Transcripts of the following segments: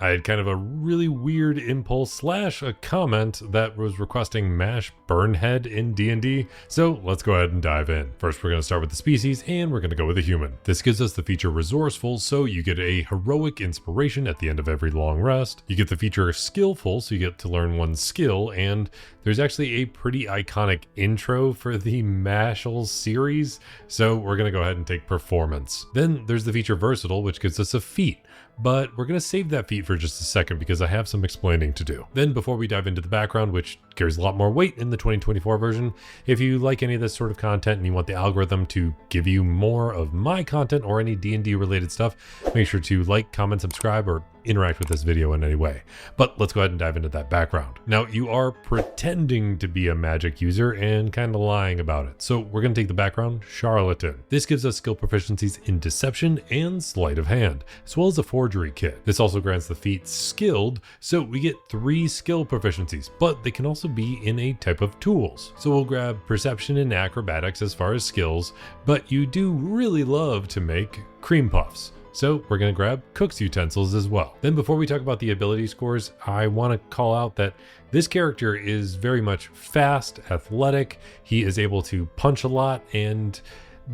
I had kind of a really weird impulse slash a comment that was requesting Mash Burnhead in D&D, so let's go ahead and dive in. First, we're going to start with the species, and we're going to go with a human. This gives us the feature Resourceful, so you get a heroic inspiration at the end of every long rest. You get the feature Skillful, so you get to learn one skill, and there's actually a pretty iconic intro for the MASHLE series, so we're going to go ahead and take Performance. Then there's the feature Versatile, which gives us a feat. But we're going to save that feat for just a second because I have some explaining to do. Then before we dive into the background, which carries a lot more weight in the 2024 version, if you like any of this sort of content and you want the algorithm to give you more of my content or any D&D related stuff, make sure to like, comment, subscribe, or interact with this video in any way. But let's go ahead and dive into that background. Now, you are pretending to be a magic user and kind of lying about it. So we're going to take the background, Charlatan. This gives us skill proficiencies in Deception and Sleight of Hand, as well as a forgery kit. This also grants the feat Skilled, so we get 3 skill proficiencies, but they can also be in a type of tools. So we'll grab Perception and Acrobatics as far as skills, but you do really love to make cream puffs. So we're going to grab cook's utensils as well. Then before we talk about the ability scores, I want to call out that this character is very much fast, athletic. He is able to punch a lot, and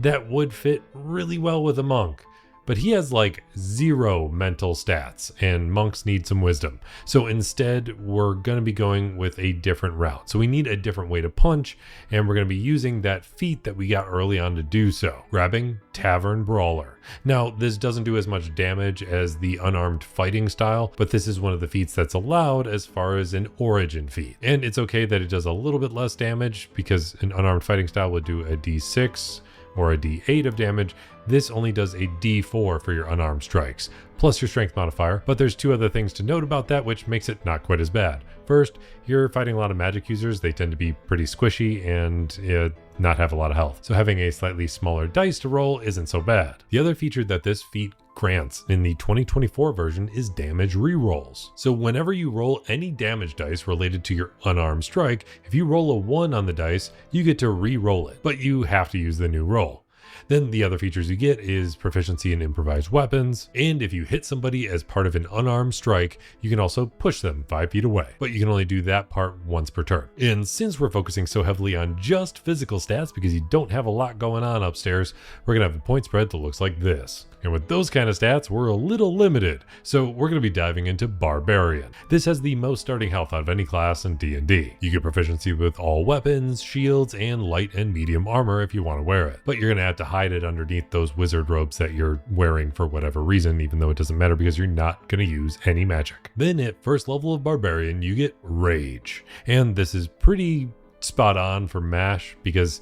that would fit really well with a monk. But he has like 0 mental stats, and monks need some wisdom. So instead, we're going to be going with a different route. So we need a different way to punch, and we're going to be using that feat that we got early on to do so, grabbing Tavern Brawler. Now, this doesn't do as much damage as the unarmed fighting style, but this is one of the feats that's allowed as far as an origin feat. And it's okay that it does a little bit less damage because an unarmed fighting style would do a D6 or a D8 of damage. This only does a D4 for your unarmed strikes, plus your strength modifier, but there's 2 other things to note about that which makes it not quite as bad. First, you're fighting a lot of magic users. They tend to be pretty squishy and not have a lot of health, so having a slightly smaller dice to roll isn't so bad. The other feature that this feat grants in the 2024 version is damage rerolls. So whenever you roll any damage dice related to your unarmed strike, if you roll a 1 on the dice, you get to re-roll it, but you have to use the new roll. Then the other features you get is proficiency in improvised weapons, and if you hit somebody as part of an unarmed strike, you can also push them 5 feet away, but you can only do that part once per turn. And since we're focusing so heavily on just physical stats because you don't have a lot going on upstairs, we're gonna have a point spread that looks like this. And with those kind of stats, we're a little limited, so we're going to be diving into Barbarian. This has the most starting health out of any class in D&D. You get proficiency with all weapons, shields, and light and medium armor if you want to wear it. But you're going to have to hide it underneath those wizard robes that you're wearing for whatever reason, even though it doesn't matter because you're not going to use any magic. Then at first level of Barbarian, you get Rage. And this is pretty spot on for MASH because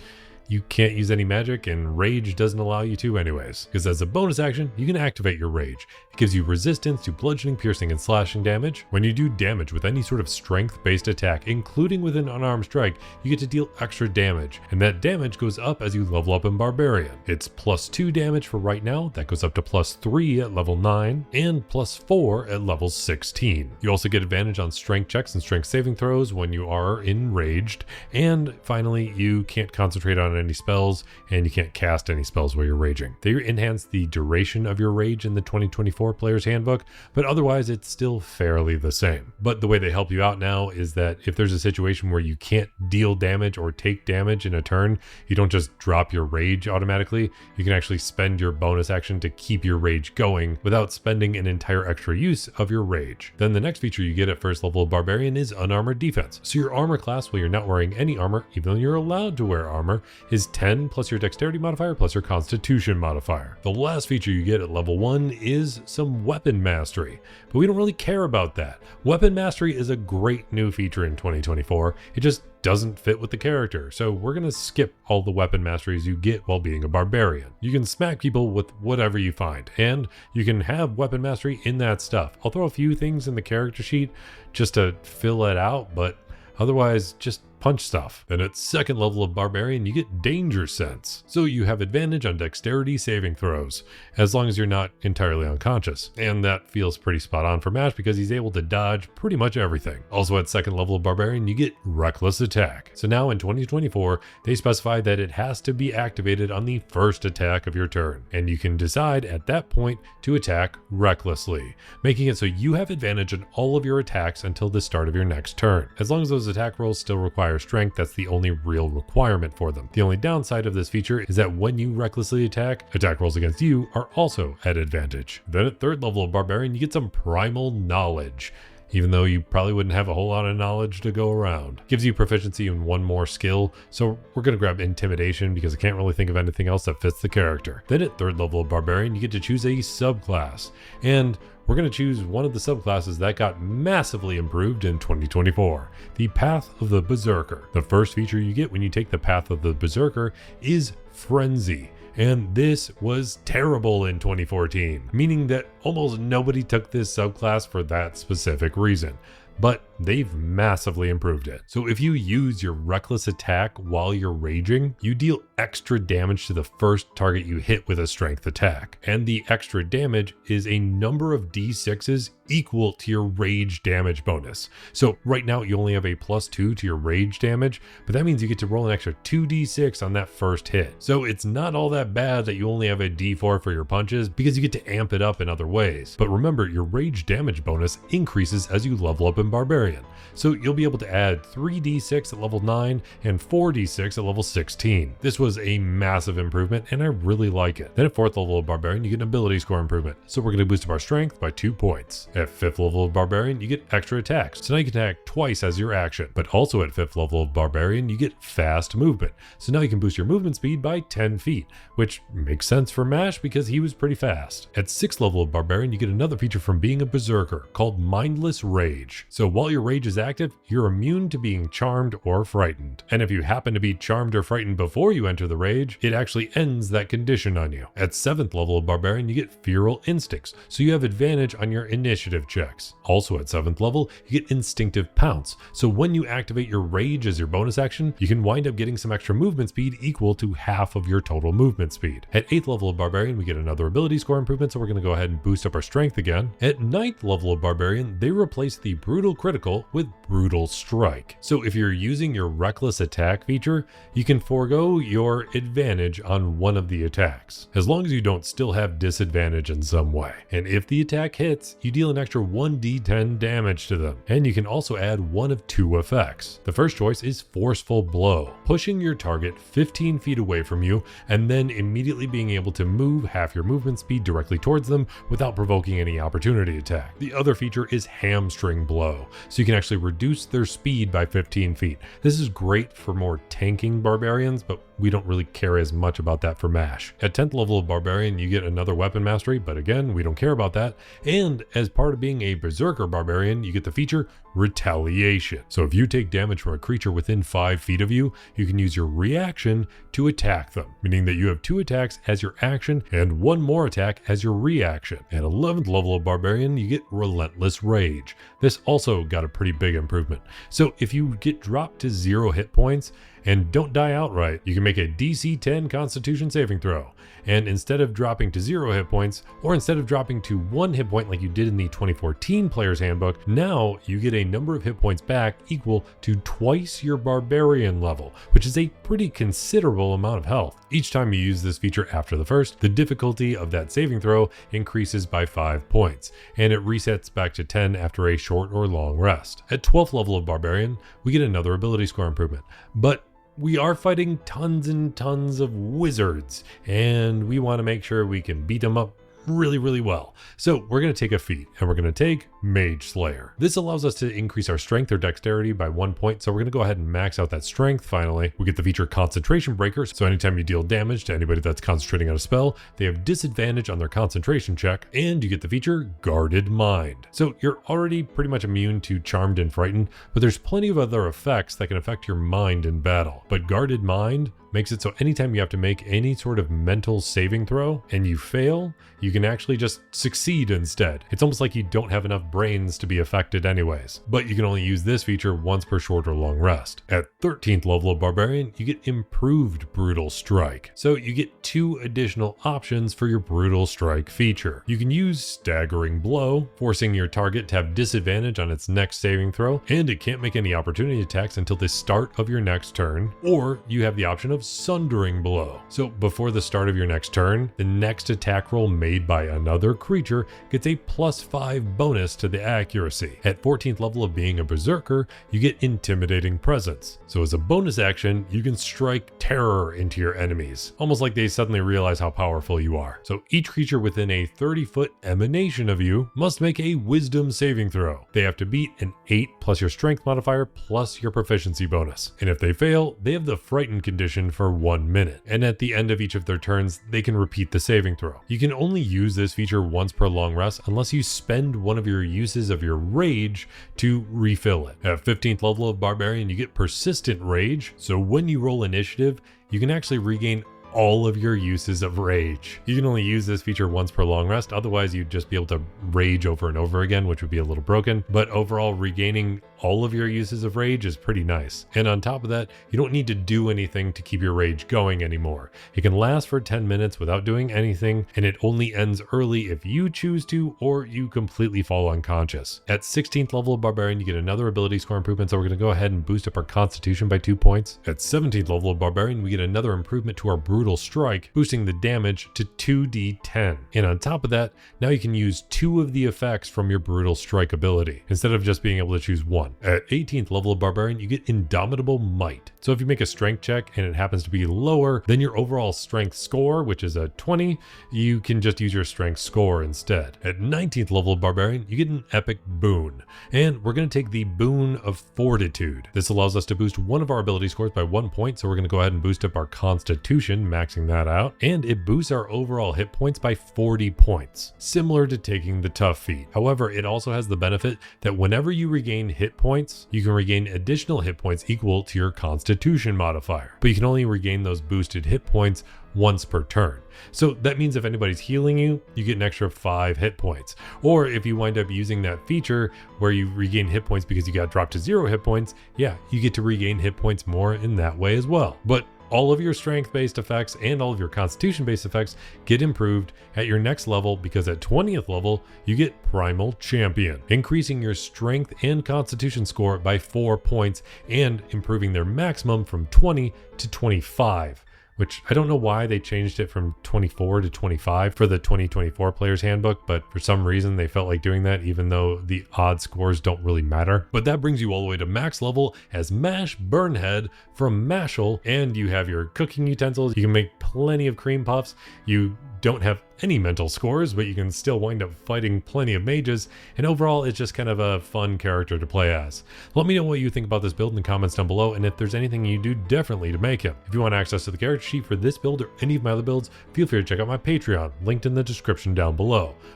you can't use any magic and Rage doesn't allow you to anyways, because as a bonus action, you can activate your Rage. It gives you resistance to bludgeoning, piercing, and slashing damage. When you do damage with any sort of strength-based attack, including with an unarmed strike, you get to deal extra damage, and that damage goes up as you level up in Barbarian. It's +2 damage for right now, that goes up to +3 at level 9, and +4 at level 16. You also get advantage on strength checks and strength saving throws when you are enraged, and finally, you can't concentrate on any spells, and you can't cast any spells while you're raging. They enhance the duration of your rage in the 2024 Player's Handbook, but otherwise it's still fairly the same. But the way they help you out now is that if there's a situation where you can't deal damage or take damage in a turn, you don't just drop your rage automatically. You can actually spend your bonus action to keep your rage going without spending an entire extra use of your rage. Then the next feature you get at first level of Barbarian is Unarmored Defense. So your armor class, while you're not wearing any armor, even though you're allowed to wear armor, is 10 plus your dexterity modifier plus your constitution modifier. The last feature you get at level 1 is some weapon mastery, but we don't really care about that. Weapon mastery is a great new feature in 2024. It just doesn't fit with the character, so we're gonna skip all the weapon masteries you get while being a barbarian. You can smack people with whatever you find, and you can have weapon mastery in that stuff. I'll throw a few things in the character sheet just to fill it out, but otherwise just punch stuff. Then at second level of Barbarian, you get Danger Sense. So you have advantage on dexterity saving throws, as long as you're not entirely unconscious. And that feels pretty spot on for Mash because he's able to dodge pretty much everything. Also at second level of Barbarian, you get Reckless Attack. So now in 2024, they specify that it has to be activated on the first attack of your turn. And you can decide at that point to attack recklessly, making it so you have advantage on all of your attacks until the start of your next turn. As long as those attack rolls still require strength, that's the only real requirement for them. The only downside of this feature is that when you recklessly attack rolls against you are also at advantage. Then at third level of Barbarian, you get some Primal Knowledge, even though you probably wouldn't have a whole lot of knowledge to go around. Gives you proficiency in one more skill, so we're gonna grab Intimidation because I can't really think of anything else that fits the character. Then at third level of Barbarian, you get to choose a subclass, and we're going to choose one of the subclasses that got massively improved in 2024, the Path of the Berserker. The first feature you get when you take the Path of the Berserker is Frenzy. And this was terrible in 2014, meaning that almost nobody took this subclass for that specific reason. But they've massively improved it. So if you use your reckless attack while you're raging, you deal extra damage to the first target you hit with a strength attack. And the extra damage is a number of d6s equal to your rage damage bonus. So right now you only have a +2 to your rage damage, but that means you get to roll an extra 2d6 on that first hit. So it's not all that bad that you only have a d4 for your punches because you get to amp it up in other ways. But remember, your rage damage bonus increases as you level up in Barbarian. So you'll be able to add 3d6 at level 9 and 4d6 at level 16. This was a massive improvement and I really like it. Then at 4th level of Barbarian, you get an ability score improvement. So we're going to boost up our strength by 2 points. At 5th level of Barbarian, you get extra attacks. So now you can attack twice as your action. But also at 5th level of Barbarian, you get fast movement. So now you can boost your movement speed by 10 feet, which makes sense for Mash because he was pretty fast. At 6th level of Barbarian, you get another feature from being a Berserker called Mindless Rage. So while your rage is active, you're immune to being charmed or frightened. And if you happen to be charmed or frightened before you enter the rage, it actually ends that condition on you. At 7th level of Barbarian, you get Feral Instincts, so you have advantage on your initiative checks. Also at 7th level, you get Instinctive Pounce, so when you activate your rage as your bonus action, you can wind up getting some extra movement speed equal to half of your total movement speed. At 8th level of Barbarian, we get another ability score improvement, so we're going to go ahead and boost up our strength again. At 9th level of Barbarian, they replace the Brutal Critical with Brutal Strike. So if you're using your reckless attack feature, you can forego your advantage on one of the attacks, as long as you don't still have disadvantage in some way. And if the attack hits, you deal an extra 1d10 damage to them. And you can also add one of 2 effects. The first choice is Forceful Blow, pushing your target 15 feet away from you and then immediately being able to move half your movement speed directly towards them without provoking any opportunity attack. The other feature is Hamstring Blow, so you can actually reduce their speed by 15 feet. This is great for more tanking barbarians, but we don't really care as much about that for Mash. At 10th level of Barbarian, you get another weapon mastery, but again, we don't care about that. And as part of being a Berserker Barbarian, you get the feature Retaliation. So if you take damage from a creature within 5 feet of you, you can use your reaction to attack them, meaning that you have 2 attacks as your action and 1 more attack as your reaction. At 11th level of Barbarian, you get Relentless Rage. This also got a pretty big improvement. So if you get dropped to 0 hit points and don't die outright, you can make a DC 10 Constitution saving throw. And instead of dropping to 0 hit points, or instead of dropping to 1 hit point like you did in the 2014 Player's Handbook, now you get a number of hit points back equal to twice your Barbarian level, which is a pretty considerable amount of health. Each time you use this feature after the first, the difficulty of that saving throw increases by 5 points, and it resets back to 10 after a short or long rest. At 12th level of Barbarian, we get another ability score improvement, but we are fighting tons and tons of wizards, and we want to make sure we can beat them up really well. So we're going to take a feat, and we're going to take Mage Slayer. This allows us to increase our strength or dexterity by 1 point, so we're going to go ahead and max out that strength finally. We get the feature Concentration Breaker, so anytime you deal damage to anybody that's concentrating on a spell, they have disadvantage on their concentration check, and you get the feature Guarded Mind. So you're already pretty much immune to Charmed and Frightened, but there's plenty of other effects that can affect your mind in battle. But Guarded Mind makes it so anytime you have to make any sort of mental saving throw and you fail, you can actually just succeed instead. It's almost like you don't have enough brains to be affected anyways, but you can only use this feature once per short or long rest. At 13th level of Barbarian, you get improved Brutal Strike. So you get 2 additional options for your Brutal Strike feature. You can use Staggering Blow, forcing your target to have disadvantage on its next saving throw, and it can't make any opportunity attacks until the start of your next turn, or you have the option of Sundering Blow. So before the start of your next turn, the next attack roll made by another creature gets a +5 bonus to the accuracy. At 14th level of being a Berserker, you get Intimidating Presence. So as a bonus action, you can strike terror into your enemies, almost like they suddenly realize how powerful you are. So each creature within a 30-foot emanation of you must make a Wisdom saving throw. They have to beat an 8 plus your Strength modifier plus your proficiency bonus. And if they fail, they have the Frightened condition for 1 minute. And at the end of each of their turns, they can repeat the saving throw. You can only use this feature once per long rest unless you spend one of your uses of your rage to refill it. At 15th level of Barbarian, you get Persistent Rage. So when you roll initiative, you can actually regain all of your uses of rage. You can only use this feature once per long rest, otherwise you'd just be able to rage over and over again, which would be a little broken, but overall regaining all of your uses of rage is pretty nice. And on top of that, you don't need to do anything to keep your rage going anymore. It can last for 10 minutes without doing anything, and it only ends early if you choose to, or you completely fall unconscious. At 16th level of Barbarian, you get another ability score improvement, so we're going to go ahead and boost up our Constitution by 2 points. At 17th level of Barbarian, we get another improvement to our Brutal Strike, boosting the damage to 2d10. And on top of that, now you can use 2 of the effects from your Brutal Strike ability, instead of just being able to choose 1. At 18th level of Barbarian, you get Indomitable Might. So if you make a strength check and it happens to be lower than your overall strength score, which is a 20, you can just use your strength score instead. At 19th level of Barbarian, you get an epic boon. And we're going to take the boon of Fortitude. This allows us to boost one of our ability scores by 1 point, so we're going to go ahead and boost up our Constitution, maxing that out. And it boosts our overall hit points by 40 points, similar to taking the tough feat. However, it also has the benefit that whenever you regain hit points, you can regain additional hit points equal to your Constitution modifier, but you can only regain those boosted hit points once per turn. So that means if anybody's healing you, you get an extra 5 hit points. Or if you wind up using that feature where you regain hit points because you got dropped to 0 hit points, yeah, you get to regain hit points more in that way as well. But all of your strength-based effects and all of your constitution-based effects get improved at your next level, because at 20th level, you get Primal Champion, increasing your strength and constitution score by 4 points and improving their maximum from 20 to 25. Which I don't know why they changed it from 24 to 25 for the 2024 Player's Handbook, but for some reason they felt like doing that, even though the odd scores don't really matter. But that brings you all the way to max level as Mash Burnhead from Mashle, and you have your cooking utensils. You can make plenty of cream puffs. You don't have any mental scores, but you can still wind up fighting plenty of mages, and overall it's just kind of a fun character to play as. Let me know what you think about this build in the comments down below, and if there's anything you do differently to make him. If you want access to the character sheet for this build or any of my other builds, feel free to check out my Patreon, linked in the description down below.